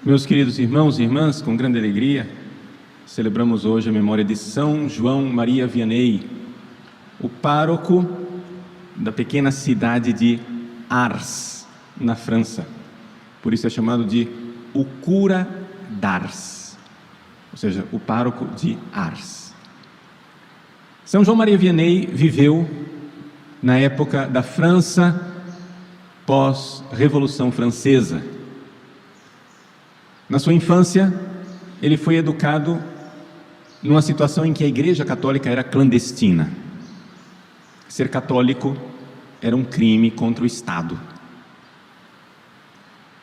Meus queridos irmãos e irmãs, com grande alegria, celebramos hoje a memória de São João Maria Vianney, o pároco da pequena cidade de Ars, na França. Por isso é chamado de o cura d'Ars, ou seja, o pároco de Ars. São João Maria Vianney viveu na época da França pós-Revolução Francesa. Na sua infância, ele foi educado numa situação em que a Igreja Católica era clandestina. Ser católico era um crime contra o Estado.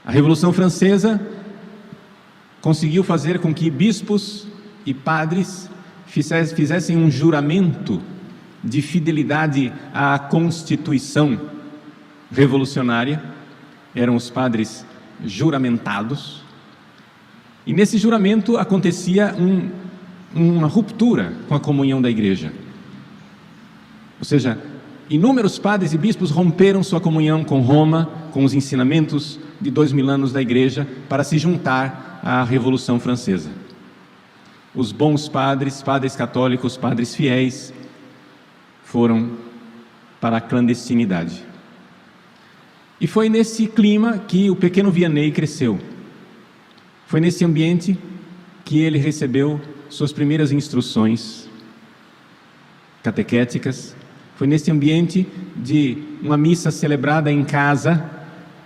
A Revolução Francesa conseguiu fazer com que bispos e padres fizessem um juramento de fidelidade à Constituição revolucionária. Eram os padres juramentados. E nesse juramento acontecia uma ruptura com a comunhão da Igreja. Ou seja, inúmeros padres e bispos romperam sua comunhão com Roma, com os ensinamentos de 2000 anos da Igreja, para se juntar à Revolução Francesa. Os bons padres, padres católicos, padres fiéis, foram para a clandestinidade. E foi nesse clima que o pequeno Vianney cresceu. Foi nesse ambiente que ele recebeu suas primeiras instruções catequéticas. Foi nesse ambiente de uma missa celebrada em casa,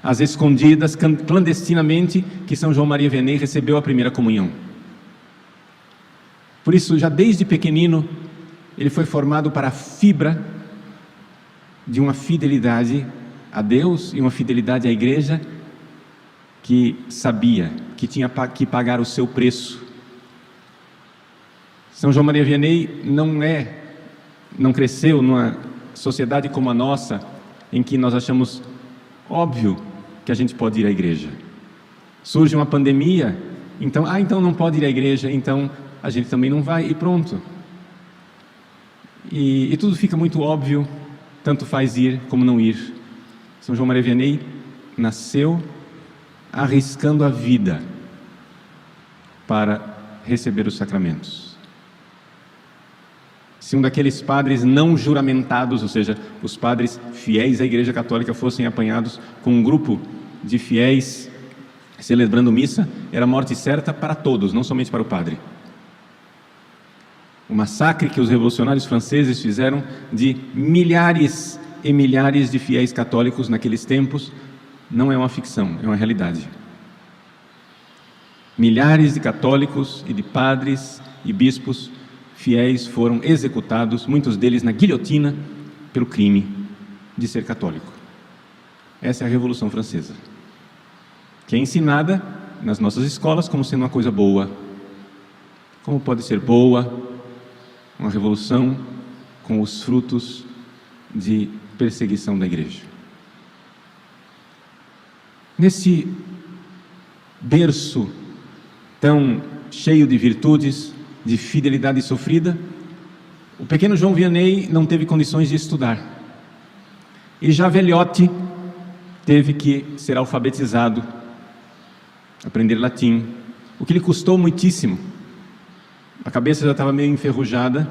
às escondidas, clandestinamente, que São João Maria Vianney recebeu a primeira comunhão. Por isso, já desde pequenino, ele foi formado para a fibra de uma fidelidade a Deus e uma fidelidade à Igreja, que sabia que tinha que pagar o seu preço. São João Maria Vianney não cresceu numa sociedade como a nossa, em que nós achamos óbvio que a gente pode ir à igreja. Surge uma pandemia, então não pode ir à igreja, então a gente também não vai e pronto. E tudo fica muito óbvio, tanto faz ir como não ir. São João Maria Vianney nasceu arriscando a vida para receber os sacramentos. Se um daqueles padres não juramentados, ou seja, os padres fiéis à Igreja Católica, fossem apanhados com um grupo de fiéis celebrando missa, era morte certa para todos, não somente para o padre. O massacre que os revolucionários franceses fizeram de milhares e milhares de fiéis católicos naqueles tempos não é uma ficção, é uma realidade. Milhares de católicos e de padres e bispos fiéis foram executados, muitos deles na guilhotina, pelo crime de ser católico. Essa é a Revolução Francesa, que é ensinada nas nossas escolas como sendo uma coisa boa. Como pode ser boa uma revolução com os frutos de perseguição da Igreja? Nesse berço tão cheio de virtudes, de fidelidade sofrida, o pequeno João Vianney não teve condições de estudar. E já velhote, teve que ser alfabetizado, aprender latim, o que lhe custou muitíssimo. A cabeça já estava meio enferrujada,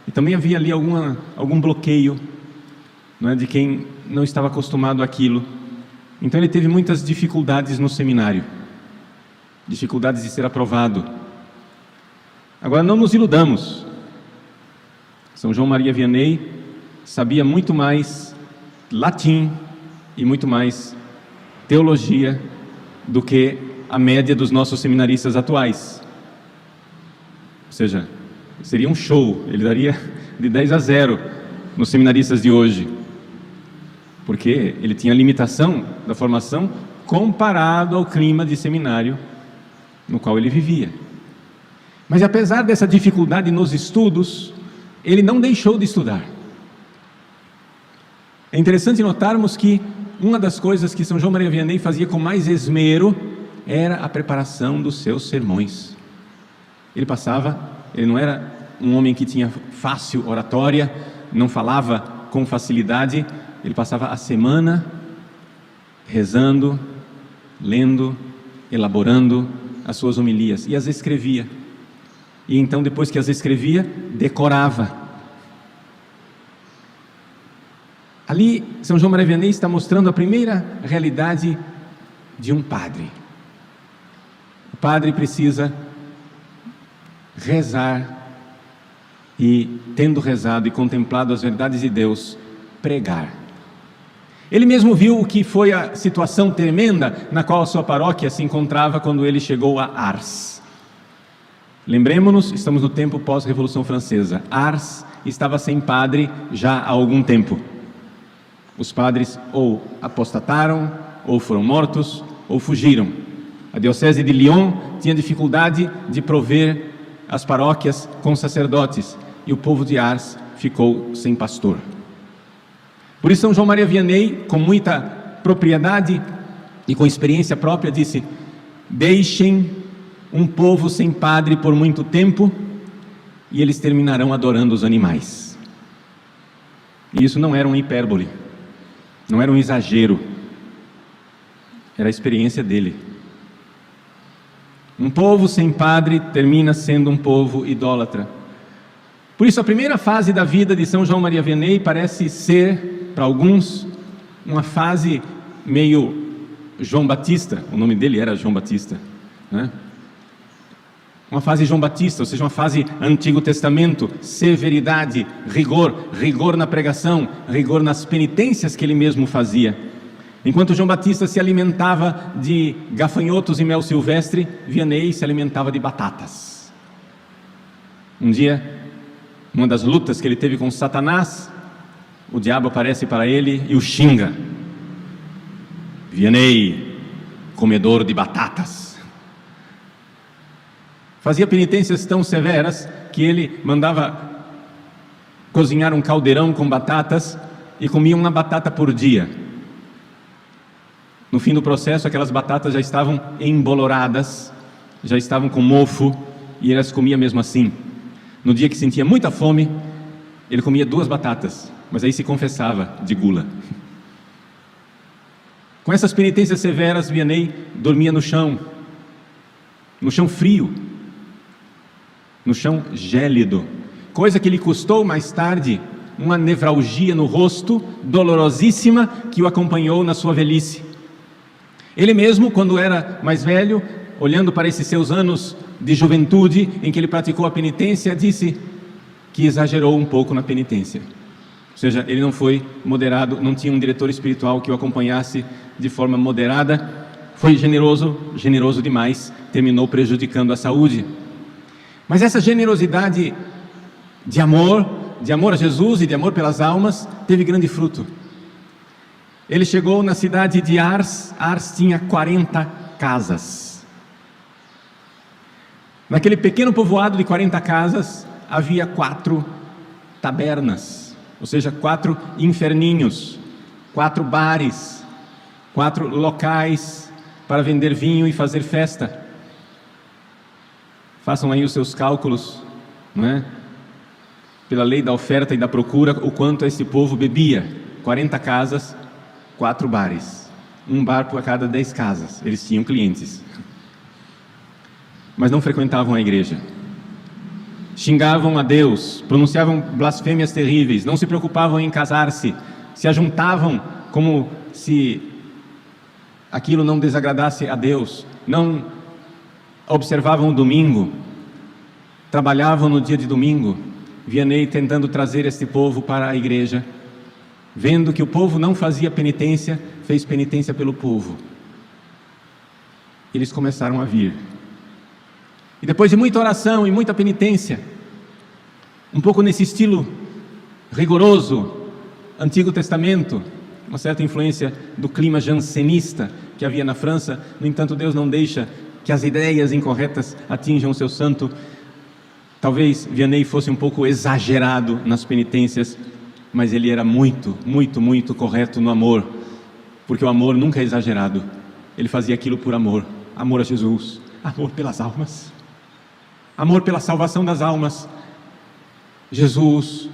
e também havia ali algum bloqueio, não é, de quem não estava acostumado àquilo. Então ele teve muitas dificuldades no seminário, dificuldades de ser aprovado. Agora não nos iludamos, São João Maria Vianney sabia muito mais latim e muito mais teologia do que a média dos nossos seminaristas atuais. Ou seja, seria um show, ele daria de 10-0 nos seminaristas de hoje, porque ele tinha limitação da formação comparado ao clima de seminário no qual ele vivia. Mas apesar dessa dificuldade nos estudos, ele não deixou de estudar. É interessante notarmos que uma das coisas que São João Maria Vianney fazia com mais esmero era a preparação dos seus sermões. Ele não era um homem que tinha fácil oratória, não falava com facilidade. Ele passava a semana rezando, lendo, elaborando as suas homilias e as escrevia. E então, depois que as escrevia, decorava. Ali, São João Maria Vianney está mostrando a primeira realidade de um padre. O padre precisa rezar e, tendo rezado e contemplado as verdades de Deus, pregar. Ele mesmo viu o que foi a situação tremenda na qual a sua paróquia se encontrava quando ele chegou a Ars. Lembremos-nos, estamos no tempo pós-Revolução Francesa. Ars estava sem padre já há algum tempo. Os padres ou apostataram, ou foram mortos, ou fugiram. A diocese de Lyon tinha dificuldade de prover as paróquias com sacerdotes, e o povo de Ars ficou sem pastor. Por isso São João Maria Vianney, com muita propriedade e com experiência própria, disse: deixem um povo sem padre por muito tempo e eles terminarão adorando os animais. E isso não era uma hipérbole, não era um exagero, era a experiência dele. Um povo sem padre termina sendo um povo idólatra. Por isso a primeira fase da vida de São João Maria Vianney parece ser, para alguns, uma fase meio João Batista. O nome dele era João Batista, né? Uma fase João Batista, ou seja, uma fase Antigo Testamento, severidade, rigor na pregação, rigor nas penitências que ele mesmo fazia. Enquanto João Batista se alimentava de gafanhotos e mel silvestre, Vianney se alimentava de batatas. Um dia, numa das lutas que ele teve com Satanás, o diabo aparece para ele e o xinga: Vianney, comedor de batatas. Fazia penitências tão severas que ele mandava cozinhar um caldeirão com batatas e comia uma batata por dia. No fim do processo, aquelas batatas já estavam emboloradas, já estavam com mofo, e ele as comia mesmo assim. No dia que sentia muita fome, ele comia 2 batatas, mas aí se confessava de gula. Com essas penitências severas, Vianney dormia no chão frio, no chão gélido, coisa que lhe custou mais tarde uma nevralgia no rosto, dolorosíssima, que o acompanhou na sua velhice. Ele mesmo, quando era mais velho, olhando para esses seus anos de juventude, em que ele praticou a penitência, disse que exagerou um pouco na penitência. Ou seja, ele não foi moderado, não tinha um diretor espiritual que o acompanhasse de forma moderada, foi generoso demais, terminou prejudicando a saúde. Mas essa generosidade de amor a Jesus e de amor pelas almas, teve grande fruto. Ele chegou na cidade de Ars. Ars tinha 40 casas. Naquele pequeno povoado de 40 casas, havia 4 tabernas, ou seja, 4 inferninhos, 4 bares, 4 locais para vender vinho e fazer festa. Façam aí os seus cálculos, não é? Pela lei da oferta e da procura, o quanto esse povo bebia. 40 casas, 4 bares, um bar por cada 10 casas. Eles tinham clientes, mas não frequentavam a igreja. Xingavam a Deus, pronunciavam blasfêmias terríveis, não se preocupavam em casar-se, se ajuntavam como se aquilo não desagradasse a Deus, não observavam o domingo, trabalhavam no dia de domingo. Vianney tentando trazer este povo para a igreja, vendo que o povo não fazia penitência, fez penitência pelo povo. Eles começaram a vir. E depois de muita oração e muita penitência, um pouco nesse estilo rigoroso, Antigo Testamento, uma certa influência do clima jansenista que havia na França. No entanto, Deus não deixa que as ideias incorretas atinjam o seu santo. Talvez Vianney fosse um pouco exagerado nas penitências, mas ele era muito correto no amor, porque o amor nunca é exagerado. Ele fazia aquilo por amor, amor a Jesus, amor pelas almas, amor pela salvação das almas. Jesus,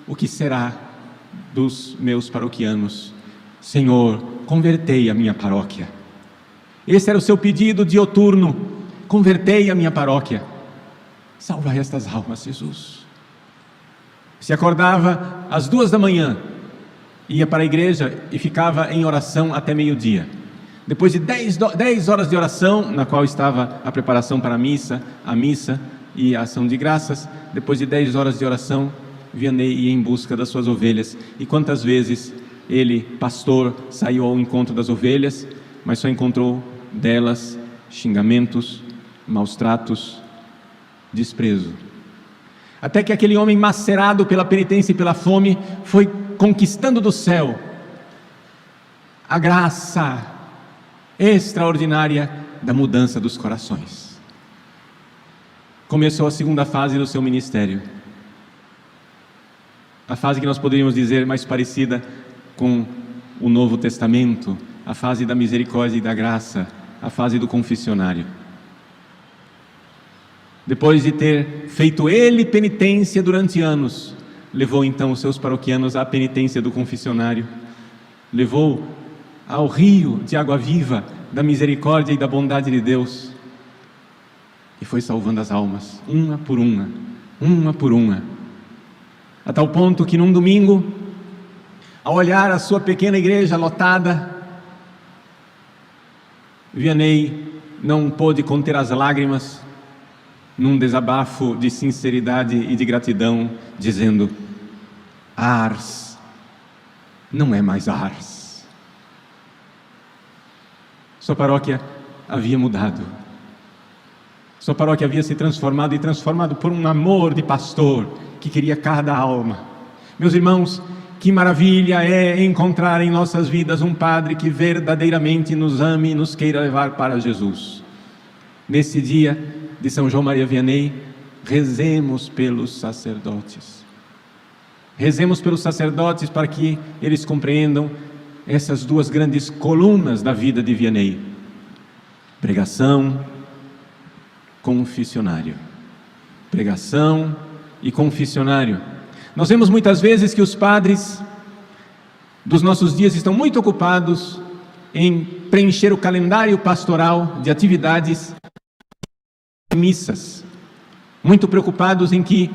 o que será dos meus paroquianos? Senhor, convertei a minha paróquia. Esse era o seu pedido dioturno. convertei a minha paróquia. Salva estas almas, Jesus. Se acordava às 2 da manhã, ia para a igreja e ficava em oração até meio-dia. Depois de 10 horas de oração, na qual estava a preparação para a missa e a ação de graças, depois de 10 horas de oração, Vianney ia em busca das suas ovelhas. E quantas vezes ele, pastor, saiu ao encontro das ovelhas, mas só encontrou delas xingamentos, maus tratos, desprezo. Até que aquele homem macerado pela penitência e pela fome foi conquistando do céu a graça extraordinária da mudança dos corações. Começou a segunda fase do seu ministério, a fase que nós poderíamos dizer mais parecida com o Novo Testamento, a fase da misericórdia e da graça, a fase do confessionário. Depois de ter feito ele penitência durante anos, levou então os seus paroquianos à penitência do confessionário, levou ao rio de água viva da misericórdia e da bondade de Deus, e foi salvando as almas, uma por uma, a tal ponto que num domingo, ao olhar a sua pequena igreja lotada, Vianney não pôde conter as lágrimas, num desabafo de sinceridade e de gratidão, dizendo: Ars não é mais Ars. Sua paróquia havia mudado, sua paróquia havia se transformado e transformado por um amor de pastor que queria cada alma. Meus irmãos, que maravilha é encontrar em nossas vidas um padre que verdadeiramente nos ame e nos queira levar para Jesus. Nesse dia de São João Maria Vianney, rezemos pelos sacerdotes. Rezemos pelos sacerdotes para que eles compreendam essas duas grandes colunas da vida de Vianney: pregação, confessionário. Pregação e confessionário. Nós vemos muitas vezes que os padres dos nossos dias estão muito ocupados em preencher o calendário pastoral de atividades, missas, muito preocupados em que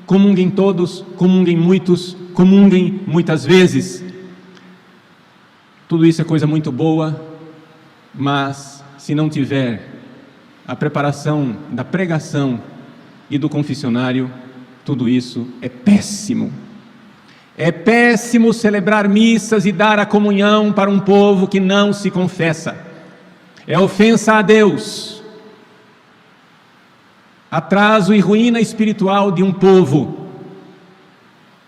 comunguem todos, comunguem muitos, comunguem muitas vezes. Tudo isso é coisa muito boa, mas se não tiver a preparação da pregação e do confessionário, tudo isso é péssimo. É péssimo celebrar missas e dar a comunhão para um povo que não se confessa. É ofensa a Deus. Atraso e ruína espiritual de um povo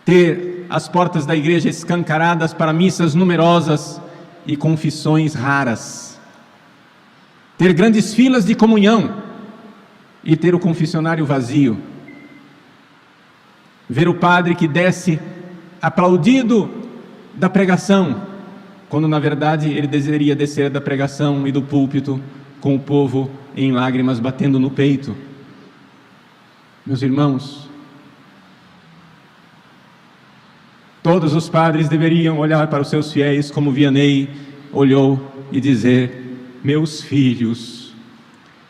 ter as portas da igreja escancaradas para missas numerosas e confissões raras, ter grandes filas de comunhão e ter o confessionário vazio, ver o padre que desce aplaudido da pregação, quando na verdade ele deveria descer da pregação e do púlpito com o povo em lágrimas batendo no peito. Meus irmãos, todos os padres deveriam olhar para os seus fiéis como Vianney olhou e dizer: meus filhos,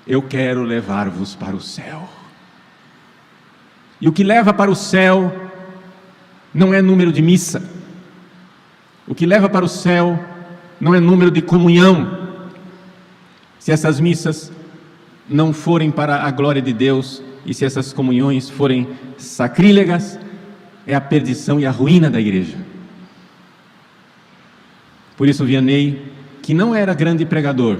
eu quero levar-vos para o céu. E o que leva para o céu não é número de missa, o que leva para o céu não é número de comunhão. Se essas missas não forem para a glória de Deus, e se essas comunhões forem sacrílegas, é a perdição e a ruína da igreja. Por isso Vianney, que não era grande pregador,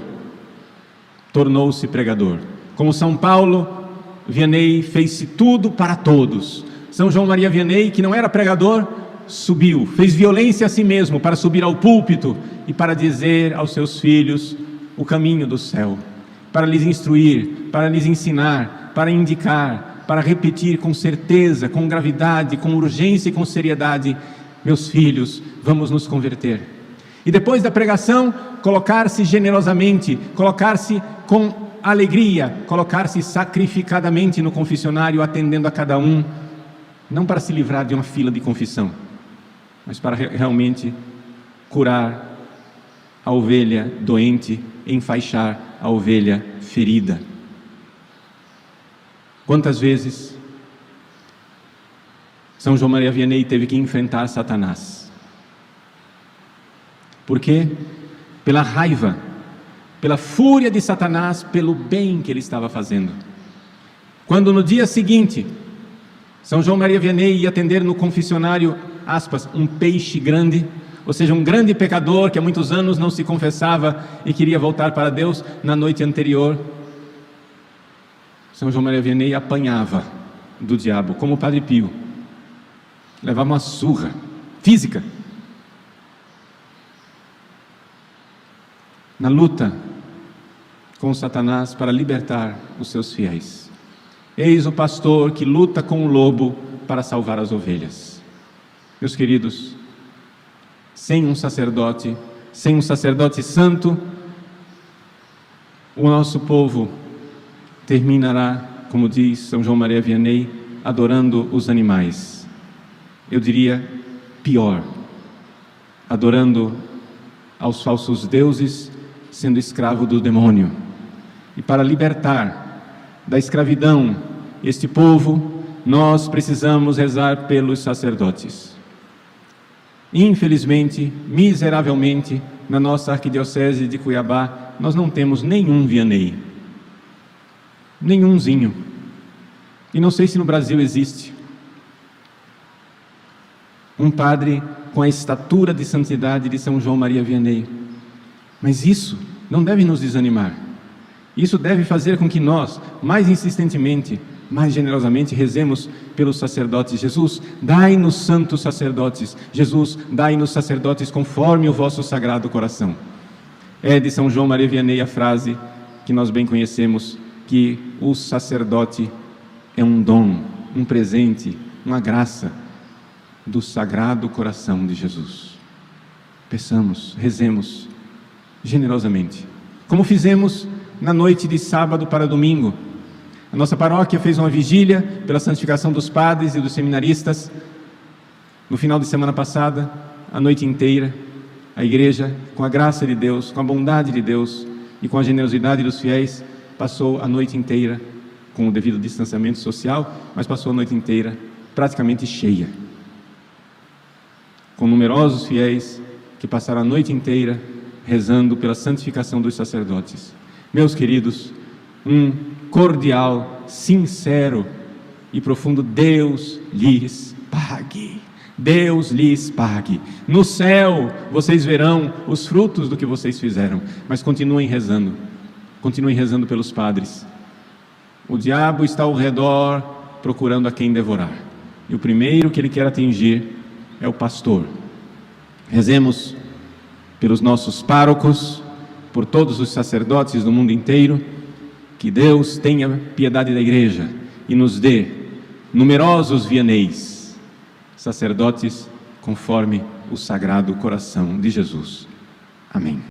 tornou-se pregador. Como São Paulo, Vianney fez tudo para todos. São João Maria Vianney, que não era pregador, subiu, fez violência a si mesmo para subir ao púlpito e para dizer aos seus filhos o caminho do céu, para lhes instruir, para lhes ensinar, para indicar, para repetir com certeza, com gravidade, com urgência e com seriedade: meus filhos, vamos nos converter. E depois da pregação, colocar-se generosamente, colocar-se com alegria, colocar-se sacrificadamente no confessionário, atendendo a cada um, não para se livrar de uma fila de confissão, mas para realmente curar a ovelha doente, enfaixar a ovelha ferida. Quantas vezes São João Maria Vianney teve que enfrentar Satanás? Por quê? Pela raiva, pela fúria de Satanás, pelo bem que ele estava fazendo. Quando no dia seguinte, São João Maria Vianney ia atender no confessionário, aspas, um peixe grande, ou seja, um grande pecador que há muitos anos não se confessava e queria voltar para Deus, na noite anterior, São João Maria Vianney apanhava do diabo, como o Padre Pio, levava uma surra física. Na luta com Satanás para libertar os seus fiéis. Eis o pastor que luta com o lobo para salvar as ovelhas. Meus queridos, sem um sacerdote santo, o nosso povo terminará, como diz São João Maria Vianney, adorando os animais. Eu diria pior, adorando aos falsos deuses, sendo escravo do demônio. E para libertar da escravidão este povo, nós precisamos rezar pelos sacerdotes. Infelizmente, miseravelmente, na nossa arquidiocese de Cuiabá, nós não temos nenhum Vianney, nenhumzinho, e não sei se no Brasil existe um padre com a estatura de santidade de São João Maria Vianney. Mas isso não deve nos desanimar. Isso deve fazer com que nós, mais insistentemente, mais generosamente, rezemos pelos sacerdotes. Jesus, dai-nos santos sacerdotes. Jesus, dai-nos sacerdotes conforme o vosso sagrado coração. É de São João Maria Vianney a frase que nós bem conhecemos, que o sacerdote é um dom, um presente, uma graça do Sagrado Coração de Jesus. Peçamos, rezemos generosamente, como fizemos na noite de sábado para domingo. A nossa paróquia fez uma vigília pela santificação dos padres e dos seminaristas. No final de semana passada, a noite inteira, a igreja, com a graça de Deus, com a bondade de Deus e com a generosidade dos fiéis, passou a noite inteira, com o devido distanciamento social, mas passou a noite inteira praticamente cheia, com numerosos fiéis que passaram a noite inteira rezando pela santificação dos sacerdotes. Meus queridos, um cordial, sincero e profundo Deus lhes pague. Deus lhes pague. No céu vocês verão os frutos do que vocês fizeram, mas continuem rezando pelos padres. O diabo está ao redor procurando a quem devorar, e o primeiro que ele quer atingir é o pastor. Rezemos pelos nossos párocos, por todos os sacerdotes do mundo inteiro, que Deus tenha piedade da igreja e nos dê numerosos Vianneys, sacerdotes conforme o Sagrado Coração de Jesus. Amém.